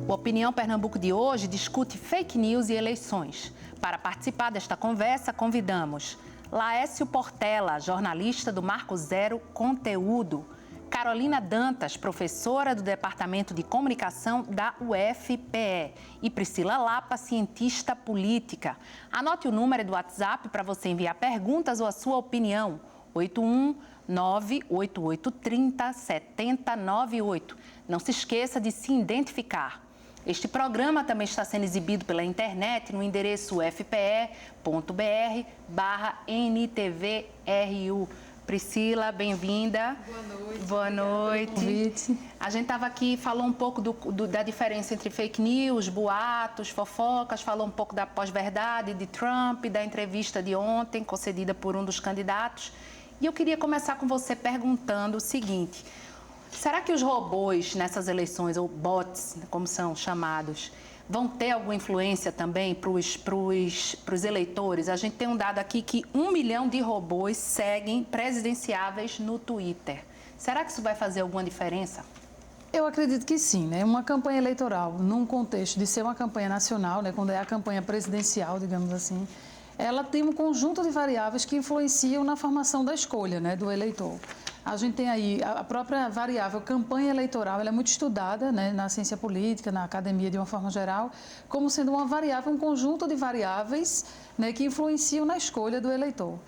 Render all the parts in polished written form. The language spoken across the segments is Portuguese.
O Opinião Pernambuco de hoje discute fake news e eleições. Para participar desta conversa, convidamos Laércio Portela, jornalista do Marco Zero Conteúdo, Carolina Dantas, professora do Departamento de Comunicação da UFPE, e Priscila Lapa, cientista política. Anote o número do WhatsApp para você enviar perguntas ou a sua opinião, 819-8830-7098. Não se esqueça de se identificar. Este programa também está sendo exibido pela internet no endereço ufpe.br/NTVRU. Priscila, bem-vinda. Boa noite. Boa noite. A gente estava aqui, falou um pouco da diferença entre fake news, boatos, fofocas, falou um pouco da pós-verdade de Trump, da entrevista de ontem, concedida por um dos candidatos. E eu queria começar com você perguntando o seguinte: será que os robôs nessas eleições, ou bots, como são chamados, vão ter alguma influência também para os eleitores? A gente tem um dado aqui que 1 milhão de robôs seguem presidenciáveis no Twitter. Será que isso vai fazer alguma diferença? Eu acredito que sim, né? Uma campanha eleitoral, num contexto de ser uma campanha nacional, né? Quando é a campanha presidencial, digamos assim, ela tem um conjunto de variáveis que influenciam na formação da escolha, né, do eleitor. A gente tem aí a própria variável campanha eleitoral, ela é muito estudada, né, na ciência política, na academia de uma forma geral, como sendo uma variável, um conjunto de variáveis, né, que influenciam na escolha do eleitor.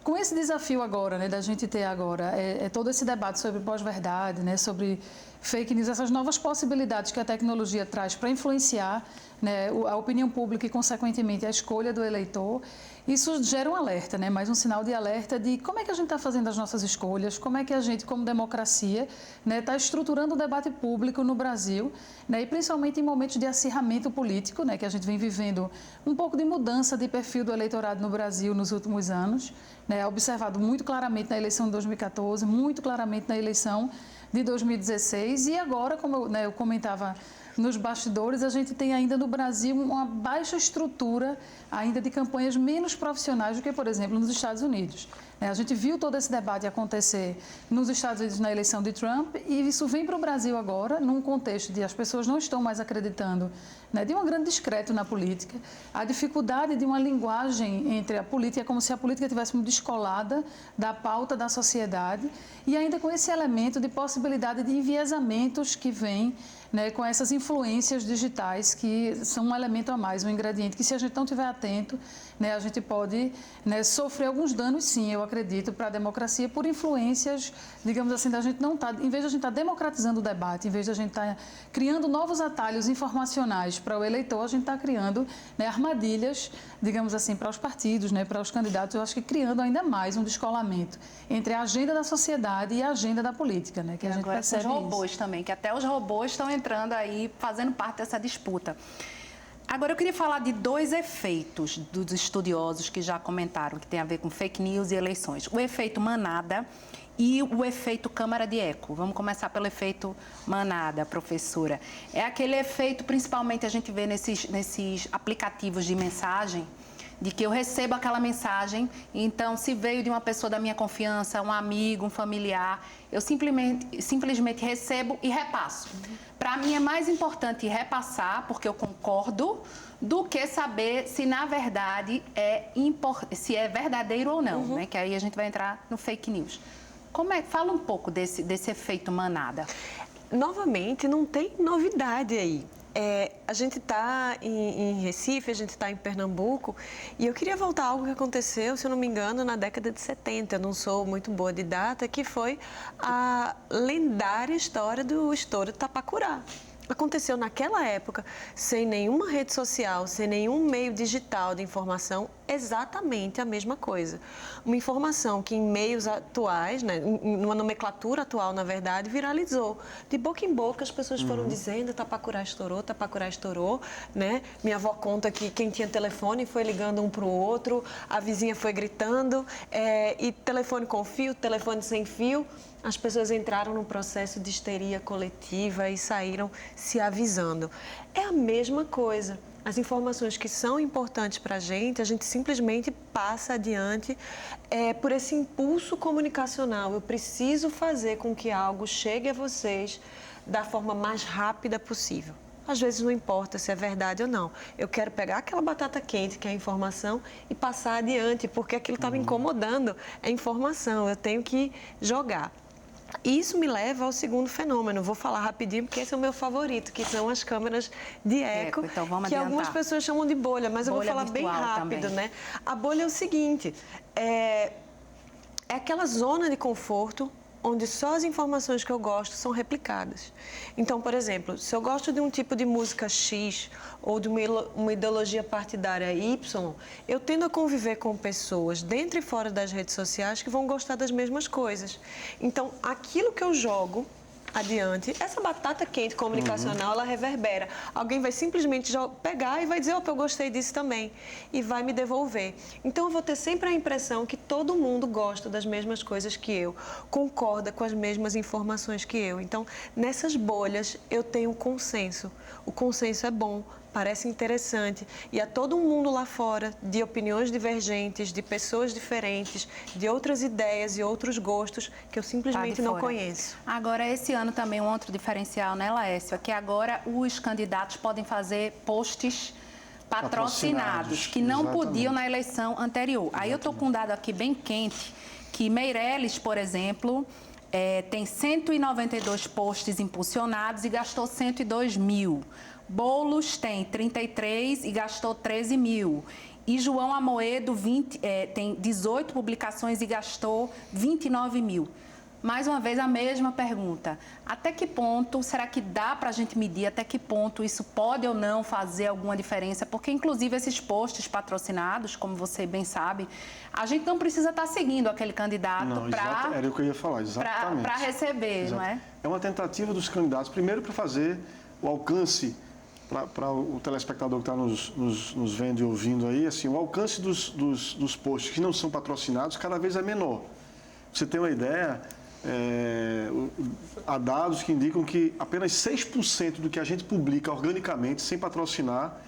Com esse desafio agora, né, da gente ter agora todo esse debate sobre pós-verdade, né, sobre fake news, essas novas possibilidades que a tecnologia traz para influenciar, né, a opinião pública e, consequentemente, a escolha do eleitor, isso gera um alerta, né, mais um sinal de alerta de como é que a gente está fazendo as nossas escolhas, como é que a gente, como democracia, né, está estruturando o debate público no Brasil, né, e principalmente em momentos de acirramento político, né, que a gente vem vivendo um pouco de mudança de perfil do eleitorado no Brasil nos últimos anos, né, observado muito claramente na eleição de 2014, muito claramente na eleição de 2016 e agora, como eu comentava nos bastidores, a gente tem ainda no Brasil uma baixa estrutura ainda de campanhas menos profissionais do que, por exemplo, nos Estados Unidos. A gente viu todo esse debate acontecer nos Estados Unidos na eleição de Trump e isso vem para o Brasil agora, num contexto de as pessoas não estão mais acreditando, né, de um grande descrédito na política, a dificuldade de uma linguagem entre a política, é como se a política tivesse descolada da pauta da sociedade e ainda com esse elemento de possibilidade de enviesamentos que vem, né, com essas influências digitais que são um elemento a mais, um ingrediente que, se a gente não estiver atento, né, a gente pode, né, sofrer alguns danos, sim, eu acredito, para a democracia por influências, digamos assim, da gente não estar, em vez de a gente estar democratizando o debate, em vez de a gente estar criando novos atalhos informacionais para o eleitor, a gente está criando, né, armadilhas, digamos assim, para os partidos, né, para os candidatos, eu acho que criando ainda mais um descolamento entre a agenda da sociedade e a agenda da política, né, que a gente percebe os robôs também, que até os robôs estão entrando aí, fazendo parte dessa disputa. Agora, eu queria falar de dois efeitos dos estudiosos que já comentaram, que tem a ver com fake news e eleições. O efeito manada e o efeito câmara de eco. Vamos começar pelo efeito manada, professora. É aquele efeito, principalmente, a gente vê nesses aplicativos de mensagem, de que eu recebo aquela mensagem, então, se veio de uma pessoa da minha confiança, um amigo, um familiar, eu simplesmente recebo e repasso. Para mim é mais importante repassar, porque eu concordo, do que saber se na verdade se é verdadeiro ou não, né? Que aí a gente vai entrar no fake news. Fala um pouco desse efeito manada. Novamente, não tem novidade aí. A gente está em Recife, a gente está em Pernambuco e eu queria voltar a algo que aconteceu, se eu não me engano, na década de 70, eu não sou muito boa de data, que foi a lendária história do estouro de Tapacurá. Aconteceu naquela época, sem nenhuma rede social, sem nenhum meio digital de informação, exatamente a mesma coisa. Uma informação que em meios atuais, né, numa nomenclatura atual, na verdade, viralizou. De boca em boca as pessoas foram dizendo Tapacurá estourou, né? Minha avó conta que quem tinha telefone foi ligando um para o outro, a vizinha foi gritando, e telefone com fio, telefone sem fio. As pessoas entraram num processo de histeria coletiva e saíram se avisando. É a mesma coisa. As informações que são importantes para a gente simplesmente passa adiante por esse impulso comunicacional. Eu preciso fazer com que algo chegue a vocês da forma mais rápida possível. às vezes não importa se é verdade ou não. Eu quero pegar aquela batata quente, que é a informação, e passar adiante, porque aquilo está me incomodando, é informação, eu tenho que jogar. E isso me leva ao segundo fenômeno. Vou falar rapidinho, porque esse é o meu favorito, que são as câmeras de eco, então vamos que adiantar. Algumas pessoas chamam de bolha, mas eu vou falar bem rápido, né? A bolha é o seguinte, é aquela zona de conforto onde só as informações que eu gosto são replicadas. Então, por exemplo, se eu gosto de um tipo de música X ou de uma ideologia partidária Y, eu tendo a conviver com pessoas dentro e fora das redes sociais que vão gostar das mesmas coisas. Então, aquilo que eu jogo adiante, essa batata quente comunicacional, ela reverbera. Alguém vai simplesmente pegar e vai dizer, opa, eu gostei disso também, e vai me devolver. Então, eu vou ter sempre a impressão que todo mundo gosta das mesmas coisas que eu, concorda com as mesmas informações que eu. Então, nessas bolhas, eu tenho consenso. O consenso é bom, parece interessante, e há todo um mundo lá fora de opiniões divergentes, de pessoas diferentes, de outras ideias e outros gostos que eu simplesmente não conheço. Agora, esse ano também um outro diferencial, né, Laércio, é que agora os candidatos podem fazer posts patrocinados, que não podiam na eleição anterior. Aí eu estou com um dado aqui bem quente, que Meirelles, por exemplo, tem 192 posts impulsionados e gastou 102 mil. Boulos tem 33 e gastou 13 mil. E João Amoedo tem 18 publicações e gastou 29 mil. Mais uma vez, a mesma pergunta. Até que ponto, será que dá para a gente medir até que ponto isso pode ou não fazer alguma diferença? Porque, inclusive, esses posts patrocinados, como você bem sabe, a gente não precisa estar seguindo aquele candidato para... Era o que eu ia falar, exatamente. Para receber, não é? É uma tentativa dos candidatos, primeiro, para fazer o alcance... Para o telespectador que está nos vendo e ouvindo aí, assim, o alcance dos posts que não são patrocinados cada vez é menor. Pra você ter uma ideia, há dados que indicam que apenas 6% do que a gente publica organicamente, sem patrocinar,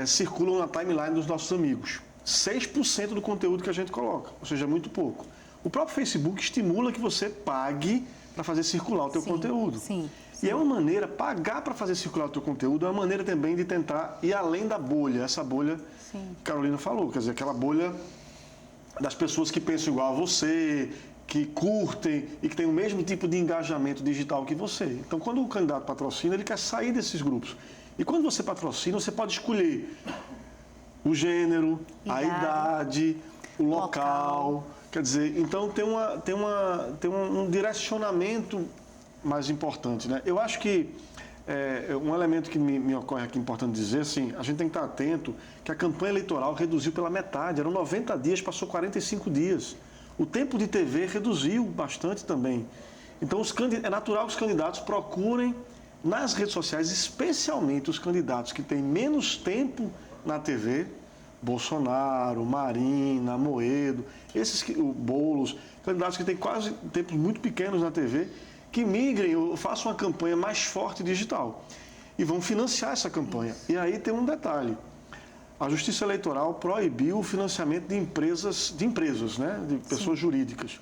circulam na timeline dos nossos amigos. 6% do conteúdo que a gente coloca, ou seja, muito pouco. O próprio Facebook estimula que você pague para fazer circular o teu conteúdo. Sim. E é uma maneira, pagar para fazer circular o teu conteúdo, é uma maneira também de tentar ir além da bolha. Essa bolha, que Carolina falou, quer dizer, aquela bolha das pessoas que pensam igual a você, que curtem e que têm o mesmo tipo de engajamento digital que você. Então, quando o candidato patrocina, ele quer sair desses grupos. E quando você patrocina, você pode escolher o gênero, a idade, o local. Quer dizer, então tem um direcionamento mais importante, né? Eu acho que um elemento que me ocorre aqui importante dizer, assim, a gente tem que estar atento que a campanha eleitoral reduziu pela metade, eram 90 dias, passou 45 dias. O tempo de TV reduziu bastante também. Então, é natural que os candidatos procurem nas redes sociais, especialmente os candidatos que têm menos tempo na TV, Bolsonaro, Marina, Amoedo, o Boulos, candidatos que têm quase tempos muito pequenos na TV, que migrem ou façam uma campanha mais forte digital e vão financiar essa campanha. E aí tem um detalhe, a Justiça Eleitoral proibiu o financiamento de empresas, né, de pessoas jurídicas,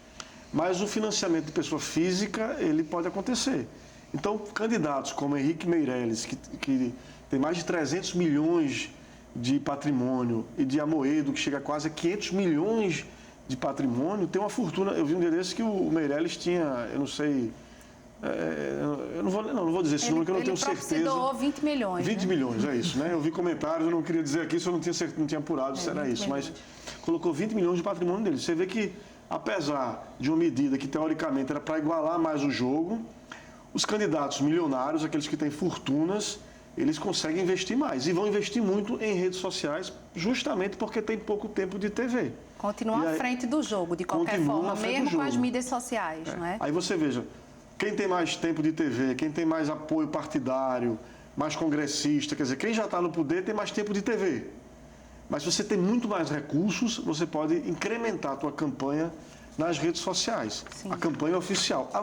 mas o financiamento de pessoa física, ele pode acontecer. Então, candidatos como Henrique Meirelles, que tem mais de 300 milhões de patrimônio, e de Amoedo, que chega a quase a 500 milhões de patrimônio, tem uma fortuna. Eu vi um dia desse que o Meirelles tinha, eu não sei... eu não vou dizer esse número, que eu não tenho certeza. Ele profitou 20 milhões. 20 milhões, é isso, né? Eu vi comentários, eu não queria dizer aqui se eu não tinha apurado se era isso, mas colocou 20 milhões de patrimônio dele. Você vê que, apesar de uma medida que teoricamente era para igualar mais o jogo, os candidatos milionários, aqueles que têm fortunas, eles conseguem investir mais e vão investir muito em redes sociais, justamente porque tem pouco tempo de TV. Continua à frente do jogo, de qualquer forma, mesmo com as mídias sociais, não é? Aí você veja, quem tem mais tempo de TV, quem tem mais apoio partidário, mais congressista, quer dizer, quem já está no poder tem mais tempo de TV. Mas se você tem muito mais recursos, você pode incrementar a tua campanha nas redes sociais. Sim. A campanha oficial. A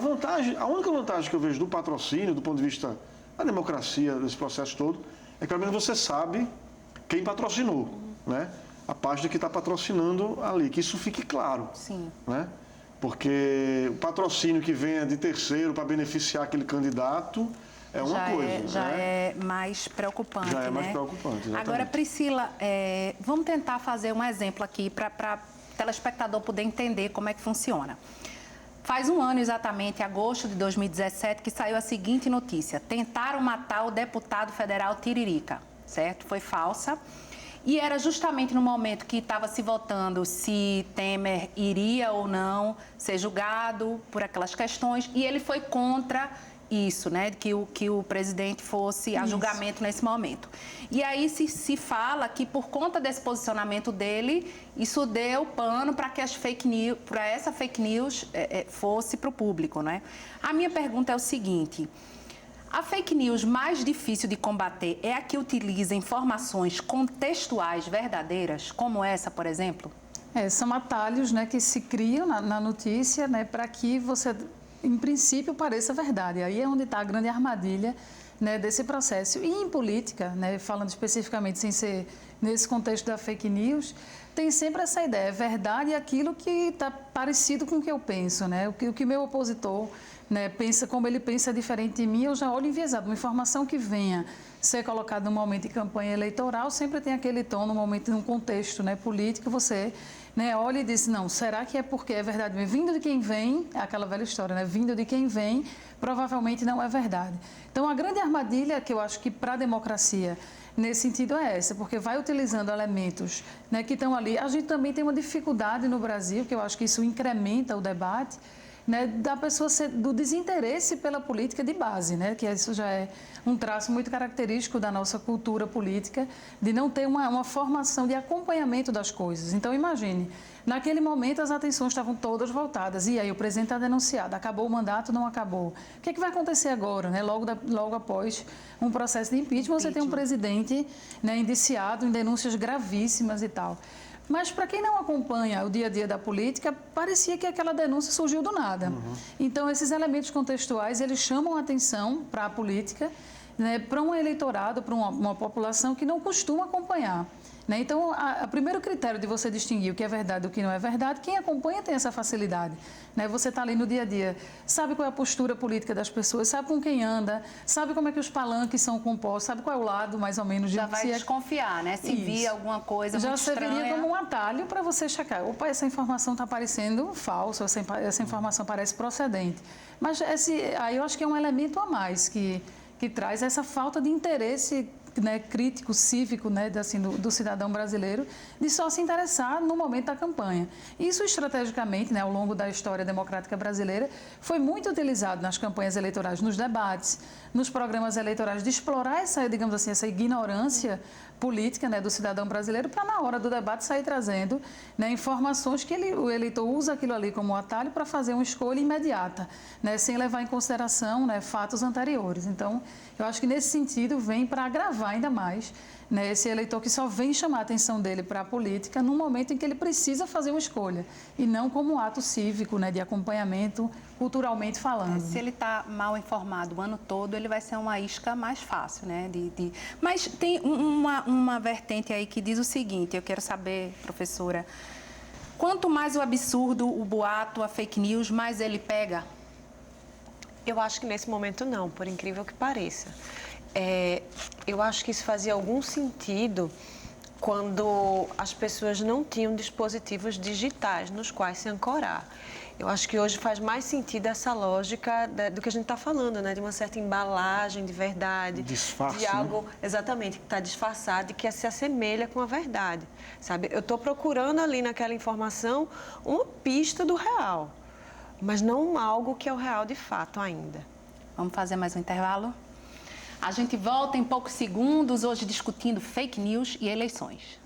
única vantagem que eu vejo do patrocínio, do ponto de vista da democracia, desse processo todo, é que pelo menos você sabe quem patrocinou, né? A página que está patrocinando ali, que isso fique claro. Sim. Né? Porque o patrocínio que venha de terceiro para beneficiar aquele candidato, é uma coisa. Já é mais preocupante, Já é mais né? preocupante, exatamente. Agora, Priscila, vamos tentar fazer um exemplo aqui para o telespectador poder entender como é que funciona. Faz um ano exatamente, agosto de 2017, que saiu a seguinte notícia. Tentaram matar o deputado federal Tiririca, certo? Foi falsa. E era justamente no momento que estava se votando se Temer iria ou não ser julgado por aquelas questões. E ele foi contra isso, né? Que o presidente fosse a julgamento nesse momento. E aí se fala que por conta desse posicionamento dele, isso deu pano para que essa fake news fosse para o público, né? A minha pergunta é o seguinte: a fake news mais difícil de combater é a que utiliza informações contextuais verdadeiras, como essa, por exemplo? São atalhos, né, que se criam na notícia, né, para que você, em princípio, pareça verdade. Aí é onde está a grande armadilha, né, desse processo. E em política, né, falando especificamente sem ser nesse contexto da fake news, tem sempre essa ideia, é verdade aquilo que está parecido com o que eu penso, né? O que meu opositor, né, pensa, como ele pensa diferente de mim, eu já olho enviesado. Uma informação que venha ser colocada no momento de campanha eleitoral sempre tem aquele tom, no momento, num contexto, né, político, você, né, olha e diz, não, será que é porque é verdade mesmo? Vindo de quem vem, é aquela velha história, né? Vindo de quem vem, provavelmente não é verdade. Então, a grande armadilha que eu acho que para a democracia, nesse sentido, é essa, porque vai utilizando elementos, né, que estão ali. A gente também tem uma dificuldade no Brasil, que eu acho que isso incrementa o debate, né, da pessoa do desinteresse pela política de base, né, que isso já é um traço muito característico da nossa cultura política, de não ter uma formação de acompanhamento das coisas. Então, imagine, naquele momento as atenções estavam todas voltadas, e aí o presidente está denunciado, acabou o mandato, não acabou. O que é que vai acontecer agora, né, logo após um processo de impeachment, você tem um presidente, né, indiciado em denúncias gravíssimas e tal. Mas para quem não acompanha o dia a dia da política, parecia que aquela denúncia surgiu do nada. Então, esses elementos contextuais, eles chamam a atenção para a política, né, para um eleitorado, para uma população que não costuma acompanhar. Né? Então, o primeiro critério de você distinguir o que é verdade do que não é verdade, quem acompanha tem essa facilidade. Né? Você está ali no dia a dia, sabe qual é a postura política das pessoas, sabe com quem anda, sabe como é que os palanques são compostos, sabe qual é o lado, mais ou menos, de já vai desconfiar, né? Se vir alguma coisa já muito estranha. Já serviria como um atalho para você checar. Opa, essa informação está parecendo falsa, essa informação parece procedente. Mas aí eu acho que é um elemento a mais que traz essa falta de interesse, né, crítico, cívico, né, assim, do cidadão brasileiro, de só se interessar no momento da campanha. Isso, estrategicamente, né, ao longo da história democrática brasileira, foi muito utilizado nas campanhas eleitorais, nos debates, nos programas eleitorais, de explorar essa, digamos assim, essa ignorância política, né, do cidadão brasileiro, para na hora do debate sair trazendo, né, informações que o eleitor usa aquilo ali como atalho para fazer uma escolha imediata, né, sem levar em consideração, né, fatos anteriores. Então, eu acho que nesse sentido vem para agravar ainda mais, né, esse eleitor que só vem chamar a atenção dele para a política num momento em que ele precisa fazer uma escolha e não como um ato cívico, né, de acompanhamento, culturalmente falando. Se ele está mal informado o ano todo, ele vai ser uma isca mais fácil, né? Mas tem uma vertente aí que diz o seguinte, eu quero saber, professora, quanto mais o absurdo, o boato, a fake news, mais ele pega? Eu acho que nesse momento não, por incrível que pareça. Eu acho que isso fazia algum sentido quando as pessoas não tinham dispositivos digitais nos quais se ancorar. Eu acho que hoje faz mais sentido essa lógica do que a gente está falando, né? De uma certa embalagem de verdade. Disfarce, de algo, né? Exatamente, que está disfarçado e que se assemelha com a verdade, sabe? Eu estou procurando ali naquela informação uma pista do real, mas não algo que é o real de fato ainda. Vamos fazer mais um intervalo? A gente volta em poucos segundos, hoje discutindo fake news e eleições.